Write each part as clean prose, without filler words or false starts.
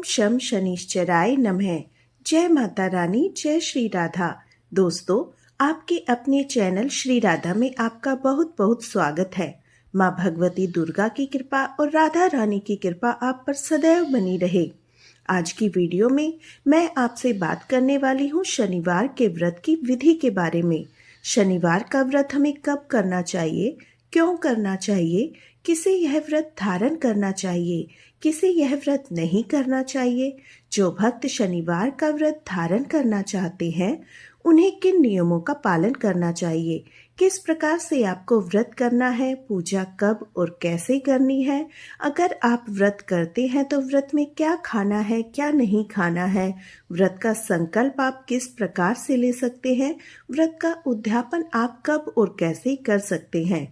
शम शनिश्चराय नमः। जय माता रानी, जय श्री राधा। दोस्तों, आपके अपने चैनल श्री राधा में आपका बहुत बहुत स्वागत है। माँ भगवती दुर्गा की कृपा और राधा रानी की कृपा आप पर सदैव बनी रहे। आज की वीडियो में मैं आपसे बात करने वाली हूँ शनिवार के व्रत की विधि के बारे में। शनिवार का व्रत हमें कब करना चाहिए, क्यों करना चाहिए, किसे यह व्रत धारण करना चाहिए, किसे यह व्रत नहीं करना चाहिए। जो भक्त शनिवार का व्रत धारण करना चाहते हैं उन्हें किन नियमों का पालन करना चाहिए, किस प्रकार से आपको व्रत करना है, पूजा कब और कैसे करनी है, अगर आप व्रत करते हैं तो व्रत में क्या खाना है, क्या नहीं खाना है, व्रत का संकल्प आप किस प्रकार से ले सकते हैं, व्रत का उद्यापन आप कब और कैसे कर सकते हैं।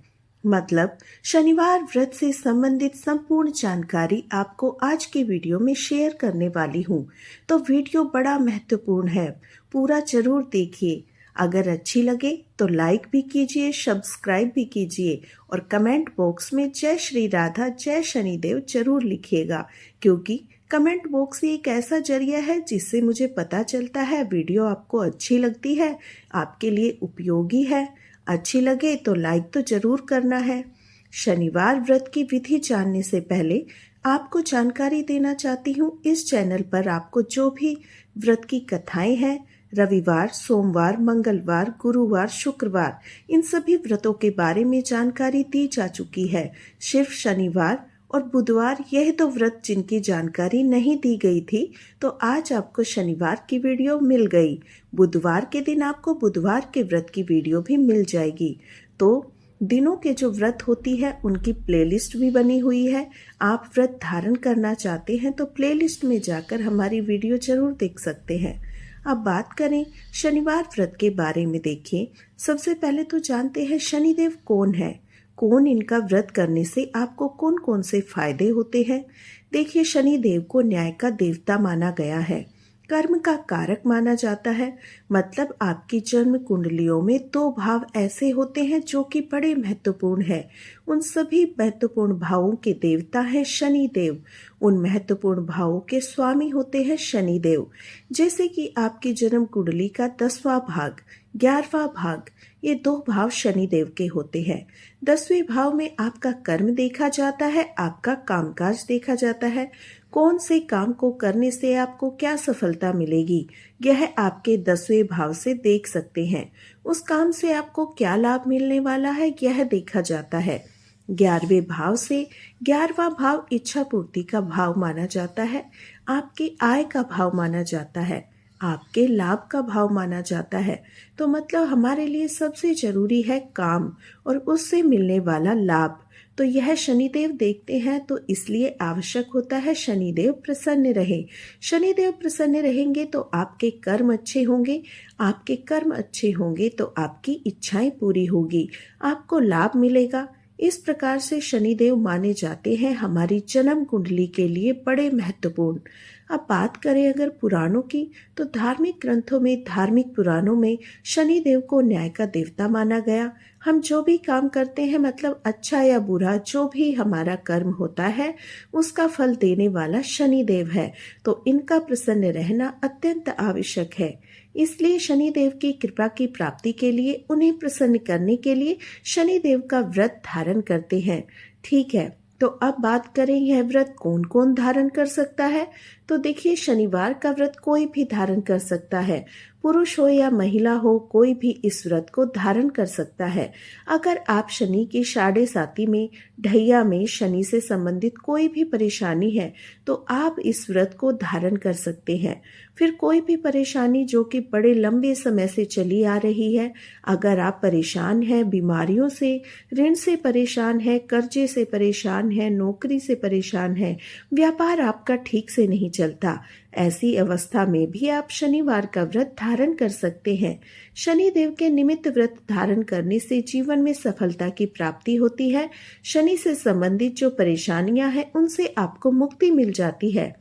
मतलब शनिवार व्रत से संबंधित संपूर्ण जानकारी आपको आज के वीडियो में शेयर करने वाली हूँ। तो वीडियो बड़ा महत्वपूर्ण है, पूरा जरूर देखिए। अगर अच्छी लगे तो लाइक भी कीजिए, सब्सक्राइब भी कीजिए और कमेंट बॉक्स में जय श्री राधा, जय शनिदेव जरूर लिखिएगा, क्योंकि कमेंट बॉक्स ही एक ऐसा जरिया है जिससे मुझे पता चलता है वीडियो आपको अच्छी लगती है, आपके लिए उपयोगी है। अच्छी लगे तो लाइक तो जरूर करना है। शनिवार व्रत की विधि जानने से पहले आपको जानकारी देना चाहती हूँ, इस चैनल पर आपको जो भी व्रत की कथाएं हैं, रविवार, सोमवार, मंगलवार, गुरुवार, शुक्रवार, इन सभी व्रतों के बारे में जानकारी दी जा चुकी है। सिर्फ शनिवार और बुधवार यह तो व्रत जिनकी जानकारी नहीं दी गई थी, तो आज आपको शनिवार की वीडियो मिल गई। बुधवार के दिन आपको बुधवार के व्रत की वीडियो भी मिल जाएगी। तो दिनों के जो व्रत होती है उनकी प्लेलिस्ट भी बनी हुई है। आप व्रत धारण करना चाहते हैं तो प्लेलिस्ट में जाकर हमारी वीडियो जरूर देख सकते हैं। अब बात करें शनिवार व्रत के बारे में। देखिए, सबसे पहले तो जानते हैं शनिदेव कौन है, कौन इनका व्रत करने से आपको कौन कौन से फायदे होते हैं। देखिए, शनि देव को न्याय का देवता माना गया है, कर्म का कारक माना जाता है। मतलब आपकी जन्म कुंडलियों में 2 भाव ऐसे होते हैं जो कि बड़े महत्वपूर्ण है। उन सभी महत्वपूर्ण भावों के देवता है शनि देव। उन महत्वपूर्ण भावों के स्वामी होते हैं शनि देव। जैसे कि आपकी जन्म कुंडली का 10वां भाग, 11वां भाग, ये 2 भाव शनि देव के होते हैं। 10वें भाव में आपका कर्म देखा जाता है, आपका कामकाज देखा जाता है। कौन से काम को करने से आपको क्या सफलता मिलेगी, यह आपके 10वें भाव से देख सकते हैं। उस काम से आपको क्या लाभ मिलने वाला है, यह देखा जाता है। 11वें भाव से 11वां भाव इच्छा पूर्ति का भाव माना जाता है, आपकी आय का भाव माना जाता है, आपके लाभ का भाव माना जाता है। तो मतलब हमारे लिए सबसे जरूरी है काम और उससे मिलने वाला लाभ। तो यह शनिदेव देखते हैं, तो इसलिए आवश्यक होता है शनिदेव प्रसन्न रहे। शनिदेव प्रसन्न रहेंगे तो आपके कर्म अच्छे होंगे, आपके कर्म अच्छे होंगे तो आपकी इच्छाएं पूरी होगी, आपको लाभ मिलेगा। इस प्रकार से शनिदेव माने जाते हैं हमारी जन्म कुंडली के लिए बड़े महत्वपूर्ण। अब बात करें अगर पुराणों की, तो धार्मिक ग्रंथों में, धार्मिक पुराणों में शनिदेव को न्याय का देवता माना गया। हम जो भी काम करते हैं, मतलब अच्छा या बुरा, जो भी हमारा कर्म होता है उसका फल देने वाला शनिदेव है। तो इनका प्रसन्न रहना अत्यंत आवश्यक है। इसलिए शनिदेव की कृपा की प्राप्ति के लिए, उन्हें प्रसन्न करने के लिए शनिदेव का व्रत धारण करते हैं। ठीक है, तो अब बात करें यह व्रत कौन कौन धारण कर सकता है। तो देखिए, शनिवार का व्रत कोई भी धारण कर सकता है, पुरुष हो या महिला हो, कोई भी इस व्रत को धारण कर सकता है। अगर आप शनि की 7.5 में, ढैया में शनि से संबंधित कोई भी परेशानी है तो आप इस व्रत को धारण कर सकते हैं। फिर कोई भी परेशानी जो कि बड़े लंबे समय से चली आ रही है, अगर आप परेशान हैं, बीमारियों से, ऋण से परेशान हैं, कर्जे से परेशान हैं, नौकरी से परेशान हैं, व्यापार आपका ठीक से नहीं चलता, ऐसी अवस्था में भी आप शनिवार का व्रत धारण कर सकते हैं। शनि देव के निमित्त व्रत धारण करने से जीवन में सफलता की प्राप्ति होती है। शनि से संबंधित जो परेशानियां हैं उनसे आपको मुक्ति मिल जाती है।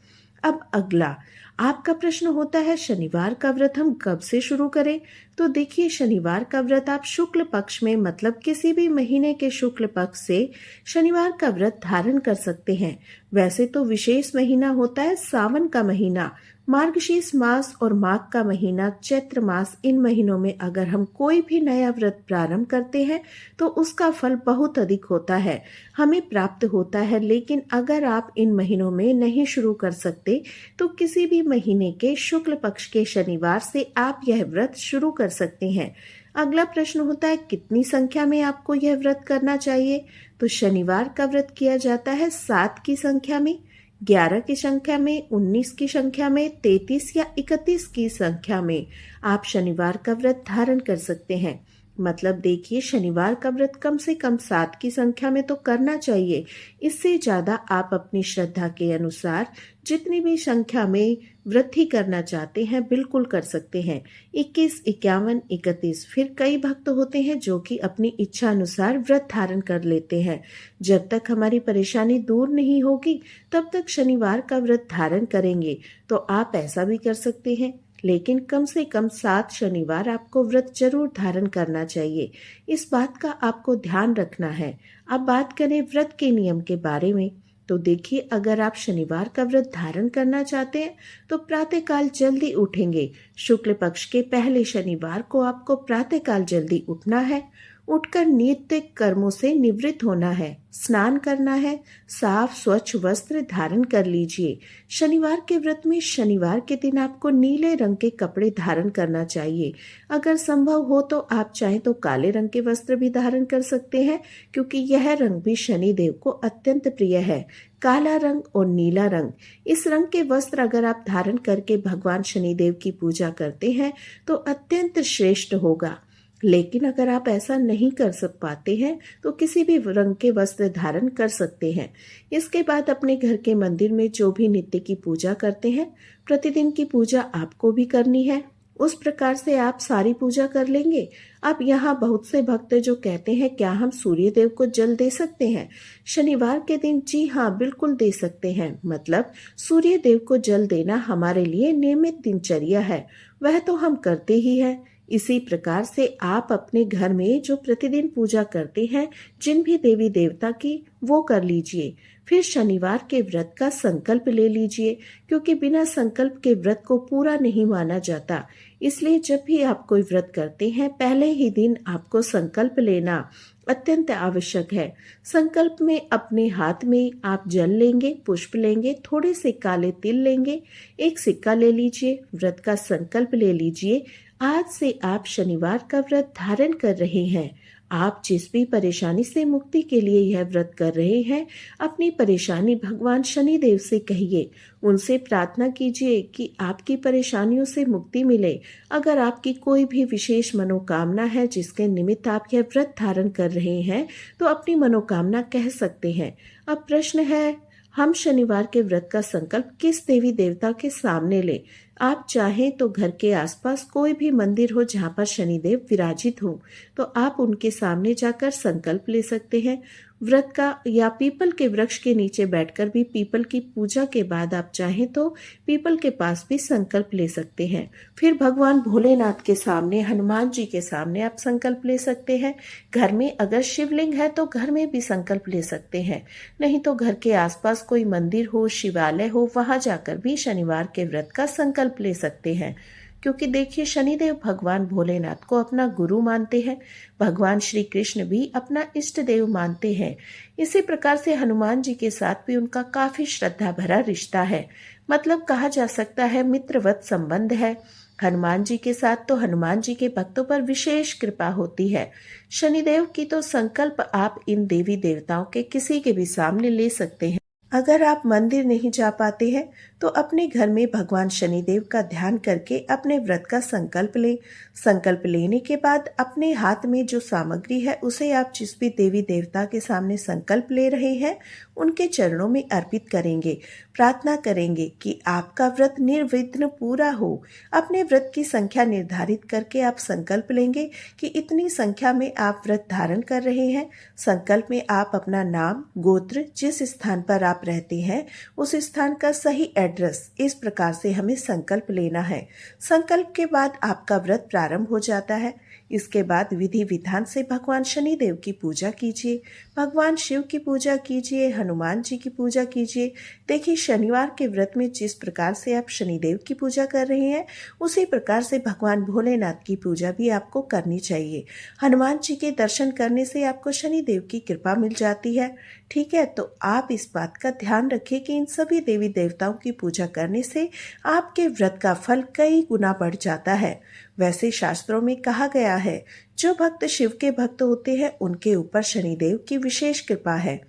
अब अगला आपका प्रश्न होता है, शनिवार का व्रत हम कब से शुरू करें? तो देखिए, शनिवार का व्रत आप शुक्ल पक्ष में मतलब किसी भी महीने के शुक्ल पक्ष से शनिवार का व्रत धारण कर सकते हैं। वैसे तो विशेष महीना होता है सावन का महीना, मार्गशीर्ष मास और माघ का महीना, चैत्र मास। इन महीनों में अगर हम कोई भी नया व्रत प्रारंभ करते हैं तो उसका फल बहुत अधिक होता है, हमें प्राप्त होता है। लेकिन अगर आप इन महीनों में नहीं शुरू कर सकते तो किसी भी महीने के शुक्ल पक्ष के शनिवार से आप यह व्रत शुरू कर सकते हैं। अगला प्रश्न होता है, कितनी संख्या में आपको यह व्रत करना चाहिए? तो शनिवार का व्रत किया जाता है 7 की संख्या में, 11 की संख्या में, 19 की संख्या में, 33 या 31 की संख्या में आप शनिवार का व्रत धारण कर सकते हैं। मतलब देखिए, शनिवार का व्रत कम से कम 7 की संख्या में तो करना चाहिए। इससे ज्यादा आप अपनी श्रद्धा के अनुसार जितनी भी संख्या में वृद्धि करना चाहते हैं बिल्कुल कर सकते हैं। 21, 51, 31। फिर कई भक्त होते हैं जो कि अपनी इच्छा अनुसार व्रत धारण कर लेते हैं। जब तक हमारी परेशानी दूर नहीं होगी तब तक शनिवार का व्रत धारण करेंगे। तो आप ऐसा भी कर सकते हैं, लेकिन कम से कम 7 शनिवार आपको व्रत जरूर धारण करना चाहिए। इस बात का आपको ध्यान रखना है। अब बात करें व्रत के नियम के बारे में। तो देखिए, अगर आप शनिवार का व्रत धारण करना चाहते हैं तो प्रातःकाल जल्दी उठेंगे। शुक्ल पक्ष के पहले शनिवार को आपको प्रातःकाल जल्दी उठना है, उठकर नित्य कर्मों से निवृत्त होना है, स्नान करना है, साफ स्वच्छ वस्त्र धारण कर लीजिए। शनिवार के व्रत में शनिवार के दिन आपको नीले रंग के कपड़े धारण करना चाहिए। अगर संभव हो तो आप चाहें तो काले रंग के वस्त्र भी धारण कर सकते हैं, क्योंकि यह रंग भी शनि देव को अत्यंत प्रिय है। काला रंग और नीला रंग, इस रंग के वस्त्र अगर आप धारण करके भगवान शनिदेव की पूजा करते हैं तो अत्यंत श्रेष्ठ होगा। लेकिन अगर आप ऐसा नहीं कर पाते हैं तो किसी भी रंग के वस्त्र धारण कर सकते हैं। इसके बाद अपने घर के मंदिर में जो भी नित्य की पूजा करते हैं, प्रतिदिन की पूजा आपको भी करनी है। उस प्रकार से आप सारी पूजा कर लेंगे। अब यहाँ बहुत से भक्त जो कहते हैं, क्या हम सूर्य देव को जल दे सकते हैं शनिवार के दिन? जी हाँ, बिल्कुल दे सकते हैं। मतलब सूर्य देव को जल देना हमारे लिए नियमित दिनचर्या है, वह तो हम करते ही हैं। इसी प्रकार से आप अपने घर में जो प्रतिदिन पूजा करते हैं जिन भी देवी देवता की, वो कर लीजिए। फिर शनिवार के व्रत का संकल्प ले लीजिए, क्योंकि बिना संकल्प के व्रत को पूरा नहीं माना जाता। इसलिए जब भी आप कोई व्रत करते हैं पहले ही दिन आपको संकल्प लेना अत्यंत आवश्यक है। संकल्प में अपने हाथ में आप जल लेंगे, पुष्प लेंगे, थोड़े से काले तिल लेंगे, एक सिक्का ले लीजिए, व्रत का संकल्प ले लीजिए। आज से आप शनिवार का व्रत धारण कर रहे हैं। आप जिस भी परेशानी से मुक्ति के लिए यह व्रत कर रहे हैं, अपनी परेशानी भगवान शनिदेव से कहिए। उनसे प्रार्थना कीजिए कि आपकी परेशानियों से मुक्ति मिले। अगर आपकी कोई भी विशेष मनोकामना है जिसके निमित्त आप यह व्रत धारण कर रहे हैं, तो अपनी मनोकामना कह सकते हैं। अब प्रश्न है, हम शनिवार के व्रत का संकल्प किस देवी देवता के सामने लें? आप चाहें तो घर के आसपास कोई भी मंदिर हो जहाँ पर शनिदेव विराजित हो, तो आप उनके सामने जाकर संकल्प ले सकते हैं व्रत का। या पीपल के वृक्ष के नीचे बैठकर भी पीपल की पूजा के बाद आप चाहें तो पीपल के पास भी संकल्प ले सकते हैं। फिर भगवान भोलेनाथ के सामने, हनुमान जी के सामने आप संकल्प ले सकते हैं। घर में अगर शिवलिंग है तो घर में भी संकल्प ले सकते हैं, नहीं तो घर के आसपास कोई मंदिर हो, शिवालय हो, वहां जाकर भी शनिवार के व्रत का संकल्प ले सकते हैं। क्योंकि देखिए, शनिदेव भगवान भोलेनाथ को अपना गुरु मानते हैं, भगवान श्री कृष्ण भी अपना इष्ट देव मानते हैं। इसी प्रकार से हनुमान जी के साथ भी उनका काफी श्रद्धा भरा रिश्ता है। मतलब कहा जा सकता है मित्रवत संबंध है। हनुमान जी के साथ तो हनुमान जी के भक्तों पर विशेष कृपा होती है। शनिदेव की तो संकल्प आप इन देवी देवताओं के किसी के भी सामने ले सकते हैं। अगर आप मंदिर नहीं जा पाते हैं तो अपने घर में भगवान शनिदेव का ध्यान करके अपने व्रत का संकल्प लें। संकल्प लेने के बाद अपने हाथ में जो सामग्री है उसे आप जिस भी देवी देवता के सामने संकल्प ले रहे हैं उनके चरणों में अर्पित करेंगे। प्रार्थना करेंगे कि आपका व्रत निर्विघ्न पूरा हो। अपने व्रत की संख्या निर्धारित करके आप संकल्प लेंगे कि इतनी संख्या में आप व्रत धारण कर रहे हैं। संकल्प में आप अपना नाम, गोत्र, जिस स्थान पर आप रहते हैं उस स्थान का सही एड्रेस, इस प्रकार से हमें संकल्प लेना है। संकल्प के बाद आपका व्रत प्रारंभ हो जाता है। इसके बाद विधि विधान से भगवान शनिदेव की पूजा कीजिए, भगवान शिव की पूजा कीजिए, हनुमान जी की पूजा कीजिए। देखिए, शनिवार के व्रत में जिस प्रकार से आप शनिदेव की पूजा कर रहे हैं उसी प्रकार से भगवान भोलेनाथ की पूजा भी आपको करनी चाहिए। हनुमान जी के दर्शन करने से आपको शनिदेव की कृपा मिल जाती है। ठीक है, तो आप इस बात का ध्यान रखें कि इन सभी देवी देवताओं की पूजा करने से आपके व्रत का फल कई गुना बढ़ जाता है। वैसे शास्त्रों में कहा गया है, जो भक्त शिव के भक्त होते हैं उनके ऊपर शनिदेव की विशेष कृपा है।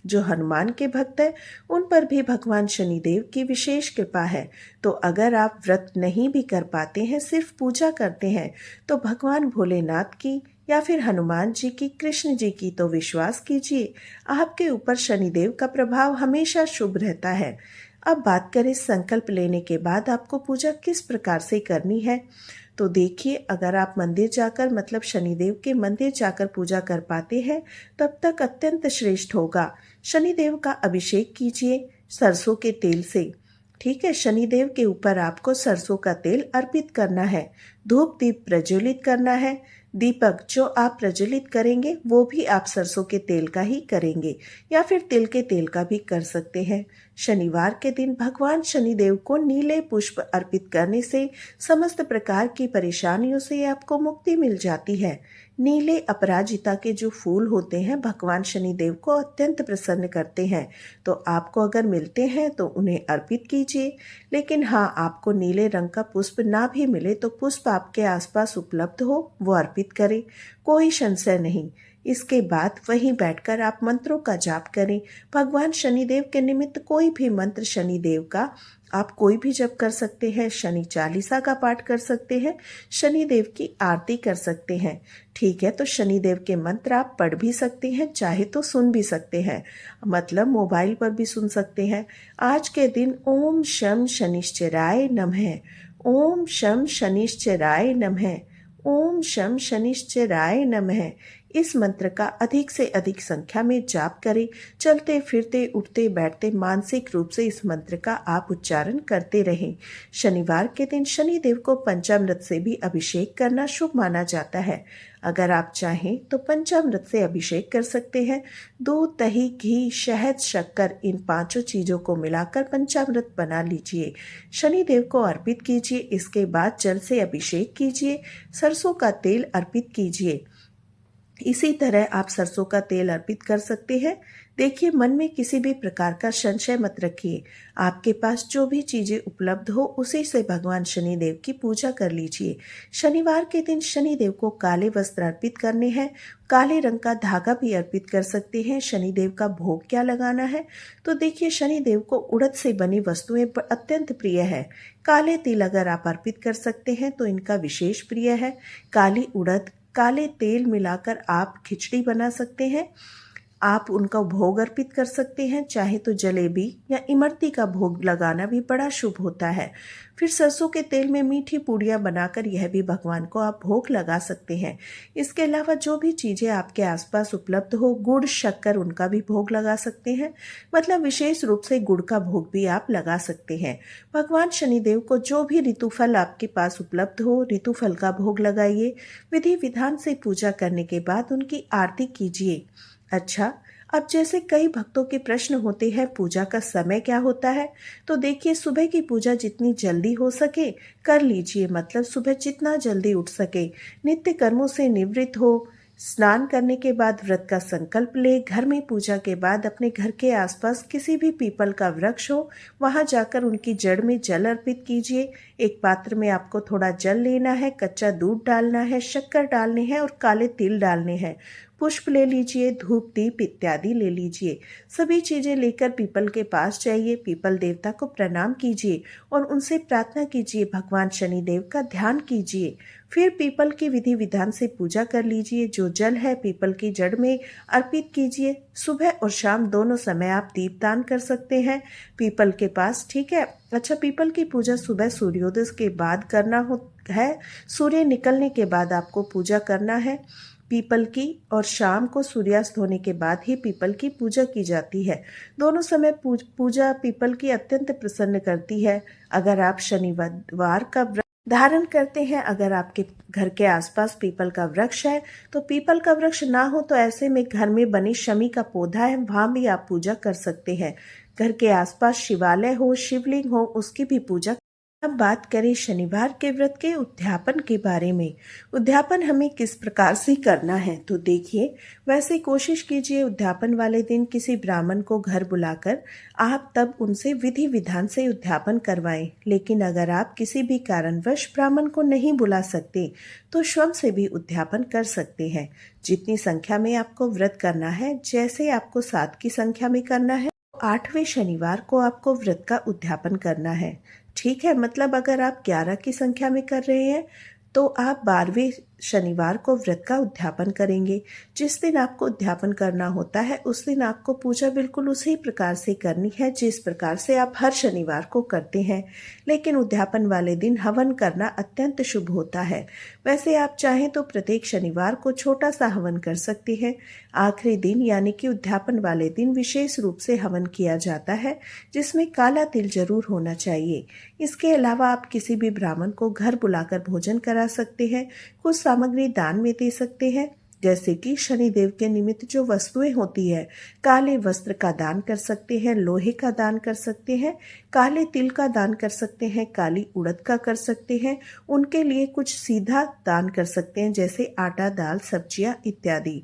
जो हनुमान के भक्त हैं उन पर भी भगवान शनिदेव की विशेष कृपा है। तो अगर आप व्रत नहीं भी कर पाते हैं, सिर्फ पूजा करते हैं, तो भगवान भोलेनाथ की या फिर हनुमान जी की, कृष्ण जी की तो विश्वास कीजिए, आपके ऊपर शनिदेव का प्रभाव हमेशा शुभ रहता है। अब बात करें संकल्प लेने के बाद आपको पूजा किस प्रकार से करनी है। तो देखिए, अगर आप मंदिर जाकर, मतलब शनिदेव के मंदिर जाकर पूजा कर पाते हैं तब तक अत्यंत श्रेष्ठ होगा। शनिदेव का अभिषेक कीजिए सरसों के तेल से। ठीक है, शनिदेव के ऊपर आपको सरसों का तेल अर्पित करना है। धूप दीप प्रज्वलित करना है। दीपक जो आप प्रज्वलित करेंगे वो भी आप सरसों के तेल का ही करेंगे या फिर तिल के तेल का भी कर सकते हैं। शनिवार के दिन भगवान शनिदेव को नीले पुष्प अर्पित करने से समस्त प्रकार की परेशानियों से आपको मुक्ति मिल जाती है। नीले अपराजिता के जो फूल होते हैं भगवान शनिदेव को अत्यंत प्रसन्न करते हैं, तो आपको अगर मिलते हैं तो उन्हें अर्पित कीजिए। लेकिन हाँ, आपको नीले रंग का पुष्प ना भी मिले तो पुष्प आपके आसपास उपलब्ध हो वो अर्पित करें, कोई संशय नहीं। इसके बाद वहीं बैठकर आप मंत्रों का जाप करें। भगवान शनिदेव के निमित्त कोई भी मंत्र शनिदेव का आप कोई भी जप कर सकते हैं। शनि चालीसा का पाठ कर सकते हैं, शनिदेव की आरती कर सकते हैं। ठीक है, तो शनिदेव के मंत्र आप पढ़ भी सकते हैं, चाहे तो सुन भी सकते हैं, मतलब मोबाइल पर भी सुन सकते हैं। आज के दिन ओम शम शनिश्चराय नमः, ओम शम शनिश्चराय नमः, ओम शम शनिश्चराय नमः, इस मंत्र का अधिक से अधिक संख्या में जाप करें। चलते फिरते, उठते बैठते मानसिक रूप से इस मंत्र का आप उच्चारण करते रहें। शनिवार के दिन शनिदेव को पंचामृत से भी अभिषेक करना शुभ माना जाता है। अगर आप चाहें तो पंचामृत से अभिषेक कर सकते हैं। दूध, दही, घी, शहद, शक्कर, इन पांचों चीजों को मिलाकर पंचामृत बना लीजिए, शनिदेव को अर्पित कीजिए। इसके बाद जल से अभिषेक कीजिए, सरसों का तेल अर्पित कीजिए। इसी तरह आप सरसों का तेल अर्पित कर सकते हैं। देखिए, मन में किसी भी प्रकार का संशय मत रखिए। आपके पास जो भी चीजें उपलब्ध हो उसी से भगवान शनिदेव की पूजा कर लीजिए। शनिवार के दिन शनिदेव को काले वस्त्र अर्पित करने हैं। काले रंग का धागा भी अर्पित कर सकते हैं। शनिदेव का भोग क्या लगाना है, तो देखिए, शनिदेव को उड़द से बनी वस्तुएं अत्यंत प्रिय है। काले तिल अगर आप अर्पित कर सकते हैं तो इनका विशेष प्रिय है। काली उड़द, काले तेल मिलाकर आप खिचड़ी बना सकते हैं। आप उनका भोग अर्पित कर सकते हैं, चाहे तो जलेबी या इमरती का भोग लगाना भी बड़ा शुभ होता है। फिर सरसों के तेल में मीठी पूड़ियाँ बनाकर यह भी भगवान को आप भोग लगा सकते हैं। इसके अलावा जो भी चीज़ें आपके आसपास उपलब्ध हो, गुड़, शक्कर, उनका भी भोग लगा सकते हैं। मतलब विशेष रूप से गुड़ का भोग भी आप लगा सकते हैं। भगवान शनिदेव को जो भी ऋतुफल आपके पास उपलब्ध हो, ऋतुफल का भोग लगाइए। विधि विधान से पूजा करने के बाद उनकी आरती कीजिए। अच्छा, अब जैसे कई भक्तों के प्रश्न होते हैं पूजा का समय क्या होता है, तो देखिए, सुबह की पूजा जितनी जल्दी हो सके कर लीजिए। मतलब सुबह जितना जल्दी उठ सके, नित्य कर्मों से निवृत्त हो, स्नान करने के बाद व्रत का संकल्प ले। घर में पूजा के बाद अपने घर के आसपास किसी भी पीपल का वृक्ष हो, वहां जाकर उनकी जड़ में जल अर्पित कीजिए। एक पात्र में आपको थोड़ा जल लेना है, कच्चा दूध डालना है, शक्कर डालने हैं और काले तिल डालने हैं। पुष्प ले लीजिए, धूप दीप इत्यादि ले लीजिए। सभी चीज़ें लेकर पीपल के पास जाइए, पीपल देवता को प्रणाम कीजिए और उनसे प्रार्थना कीजिए, भगवान शनिदेव का ध्यान कीजिए। फिर पीपल की विधि विधान से पूजा कर लीजिए। जो जल है पीपल की जड़ में अर्पित कीजिए। सुबह और शाम दोनों समय आप दीपदान कर सकते हैं पीपल के पास, ठीक है। अच्छा, पीपल की पूजा सुबह सूर्योदय के बाद करना है। सूर्य निकलने के बाद आपको पूजा करना है पीपल की, और शाम को सूर्यास्त होने के बाद ही पीपल की पूजा की जाती है। दोनों समय पूजा पीपल की अत्यंत प्रसन्न करती है। अगर आप शनिवार का व्रत धारण करते हैं, अगर आपके घर के आसपास पीपल का वृक्ष है, तो पीपल का वृक्ष ना हो तो ऐसे में घर में बनी शमी का पौधा है, वहां भी आप पूजा कर सकते हैं। घर के आसपास शिवालय हो, शिवलिंग हो, उसकी भी पूजा। अब बात करें शनिवार के व्रत के उद्यापन के बारे में। उद्यापन हमें किस प्रकार से करना है, तो देखिए, वैसे कोशिश कीजिए उद्यापन वाले दिन किसी ब्राह्मण को घर बुलाकर आप तब उनसे विधि विधान से उद्यापन करवाएं। लेकिन अगर आप किसी भी कारणवश ब्राह्मण को नहीं बुला सकते तो स्वयं से भी उद्यापन कर सकते हैं। जितनी संख्या में आपको व्रत करना है, जैसे आपको 7 की संख्या में करना है, 8वें शनिवार को आपको व्रत का उद्यापन करना है, ठीक है। मतलब अगर आप 11 की संख्या में कर रहे हैं तो आप 12वें शनिवार को व्रत का उद्यापन करेंगे। जिस दिन आपको उद्यापन करना होता है उस दिन आपको पूजा बिल्कुल उसी प्रकार से करनी है जिस प्रकार से आप हर शनिवार को करते हैं। लेकिन उद्यापन वाले दिन हवन करना अत्यंत शुभ होता है। वैसे आप चाहें तो प्रत्येक शनिवार को छोटा सा हवन कर सकते हैं। आखिरी दिन यानी कि उद्यापन वाले दिन विशेष रूप से हवन किया जाता है, जिसमें काला तिल जरूर होना चाहिए। इसके अलावा आप किसी भी ब्राह्मण को घर बुलाकर भोजन करा सकते हैं। कुछ सामग्री दान में दे सकते हैं, जैसे कि शनिदेव के निमित्त जो वस्तुएं होती है, काले वस्त्र का दान कर सकते हैं, लोहे का दान कर सकते हैं, काले तिल का दान कर सकते हैं, काली उड़द का कर सकते हैं। उनके लिए कुछ सीधा दान कर सकते हैं, जैसे आटा, दाल, सब्जियां इत्यादि।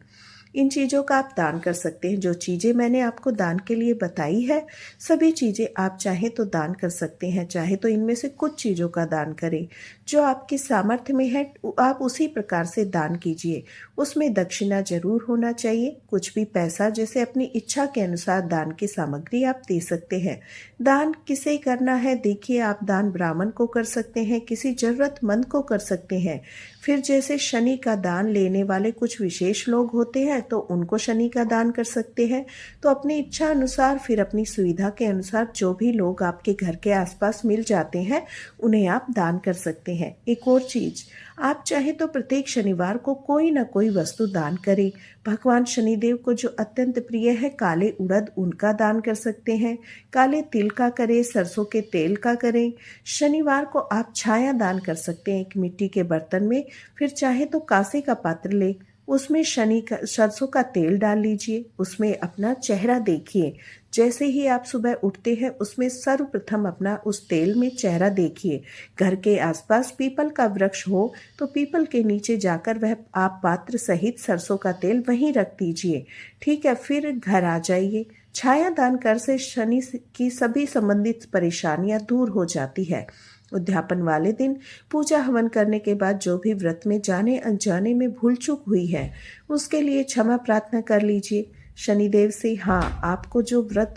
इन चीज़ों का आप दान कर सकते हैं। जो चीज़ें मैंने आपको दान के लिए बताई है, सभी चीज़ें आप चाहें तो दान कर सकते हैं। चाहे तो इनमें से कुछ चीज़ों का दान करें। जो आपकी सामर्थ्य में है आप उसी प्रकार से दान कीजिए। उसमें दक्षिणा जरूर होना चाहिए। कुछ भी पैसा, जैसे अपनी इच्छा के अनुसार दान की सामग्री आप दे सकते हैं। दान किसे करना है, देखिए, आप दान ब्राह्मण को कर सकते हैं, किसी जरूरतमंद को कर सकते हैं। फिर जैसे शनि का दान लेने वाले कुछ विशेष लोग होते हैं तो उनको शनि का दान कर सकते हैं। तो अपनी इच्छा अनुसार, फिर अपनी सुविधा के अनुसार जो भी लोग आपके घर के आसपास मिल जाते हैं उन्हें आप दान कर सकते हैं। एक और चीज, आप चाहे तो प्रत्येक शनिवार को कोई ना कोई वस्तु दान करें। भगवान शनिदेव को जो अत्यंत प्रिय है काले उड़द, उनका दान कर सकते हैं। काले तिल का करें, सरसों के तेल का करें। शनिवार को आप छाया दान कर सकते हैं एक मिट्टी के बर्तन में। फिर चाहे तो कांसे का पात्र ले, उसमें सरसों का तेल डाल लीजिए, उसमें अपना चेहरा देखिए। जैसे ही आप सुबह उठते हैं उसमें सर्वप्रथम अपना उस तेल में चेहरा देखिए। घर के आसपास पीपल का वृक्ष हो तो पीपल के नीचे जाकर वह आप पात्र सहित सरसों का तेल वहीं रख दीजिए, ठीक है। फिर घर आ जाइए। छाया दान कर से शनि की सभी संबंधित परेशानियां दूर हो जाती है। उद्यापन वाले दिन पूजा हवन करने के बाद जो भी व्रत में जाने अनजाने में भूल चूक हुई है उसके लिए क्षमा प्रार्थना कर लीजिए शनिदेव से। हाँ, आपको जो व्रत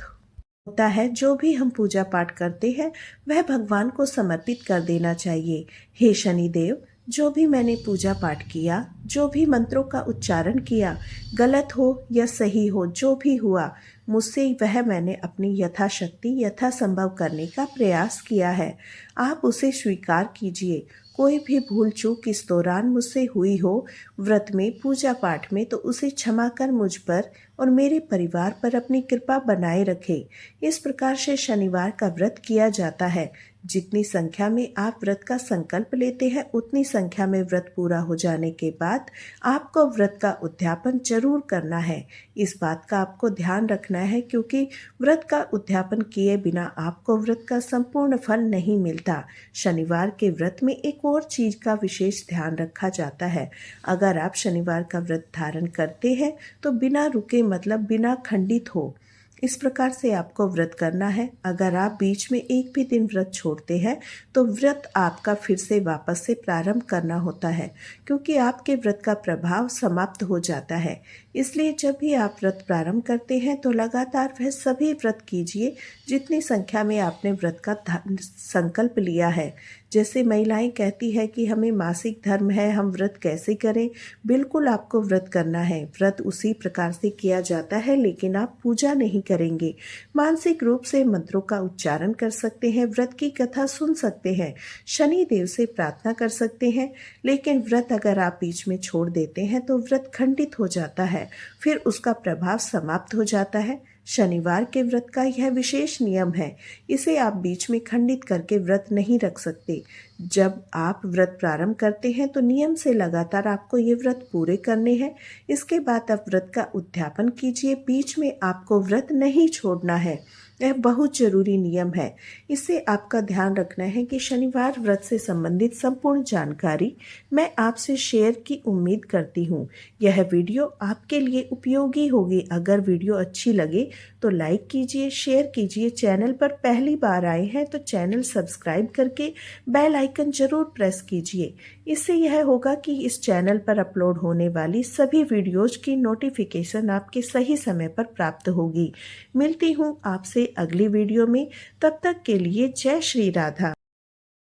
होता है, जो भी हम पूजा पाठ करते हैं, वह भगवान को समर्पित कर देना चाहिए। हे शनिदेव, जो भी मैंने पूजा पाठ किया, जो भी मंत्रों का उच्चारण किया, गलत हो या सही हो, जो भी हुआ मुझसे वह मैंने अपनी यथाशक्ति यथासंभव करने का प्रयास किया है। आप उसे स्वीकार कीजिए। कोई भी भूल चूक इस दौरान मुझसे हुई हो व्रत में, पूजा पाठ में, तो उसे क्षमा कर मुझ पर और मेरे परिवार पर अपनी कृपा बनाए रखे। इस प्रकार से शनिवार का व्रत किया जाता है। जितनी संख्या में आप व्रत का संकल्प लेते हैं उतनी संख्या में व्रत पूरा हो जाने के बाद आपको व्रत का उद्यापन जरूर करना है। इस बात का आपको ध्यान रखना है, क्योंकि व्रत का उद्यापन किए बिना आपको व्रत का संपूर्ण फल नहीं मिलता। शनिवार के व्रत में एक और चीज का विशेष ध्यान रखा जाता है। अगर आप शनिवार का व्रत धारण करते हैं तो बिना रुके, मतलब बिना खंडित हो, इस प्रकार से आपको व्रत करना है। अगर आप बीच में एक भी दिन व्रत छोड़ते हैं तो व्रत आपका फिर से वापस से प्रारंभ करना होता है, क्योंकि आपके व्रत का प्रभाव समाप्त हो जाता है। इसलिए जब भी आप व्रत प्रारंभ करते हैं तो लगातार वह सभी व्रत कीजिए जितनी संख्या में आपने व्रत का संकल्प लिया है। जैसे महिलाएं कहती है कि हमें मासिक धर्म है, हम व्रत कैसे करें। बिल्कुल आपको व्रत करना है। व्रत उसी प्रकार से किया जाता है, लेकिन आप पूजा नहीं करेंगे। मानसिक रूप से मंत्रों का उच्चारण कर सकते हैं, व्रत की कथा सुन सकते हैं, शनि देव से प्रार्थना कर सकते हैं। लेकिन व्रत अगर आप बीच में छोड़ देते हैं तो व्रत खंडित हो जाता है, फिर उसका प्रभाव समाप्त हो जाता है। शनिवार के व्रत का यह विशेष नियम है, इसे आप बीच में खंडित करके व्रत नहीं रख सकते। जब आप व्रत प्रारंभ करते हैं तो नियम से लगातार आपको ये व्रत पूरे करने हैं। इसके बाद आप व्रत का उद्यापन कीजिए, बीच में आपको व्रत नहीं छोड़ना है। यह बहुत जरूरी नियम है। इससे आपका ध्यान रखना है कि शनिवार व्रत से संबंधित संपूर्ण जानकारी मैं आपसे शेयर की उम्मीद करती हूँ। यह वीडियो आपके लिए उपयोगी होगी। अगर वीडियो अच्छी लगे तो लाइक कीजिए, शेयर कीजिए। चैनल पर पहली बार आए हैं तो चैनल सब्सक्राइब करके बेल आइकन जरूर प्रेस कीजिए। इससे यह होगा कि इस चैनल पर अपलोड होने वाली सभी वीडियोज की नोटिफिकेशन आपके सही समय पर प्राप्त होगी। मिलती हूँ आपसे अगली वीडियो में। तब तक के लिए जय श्री राधा।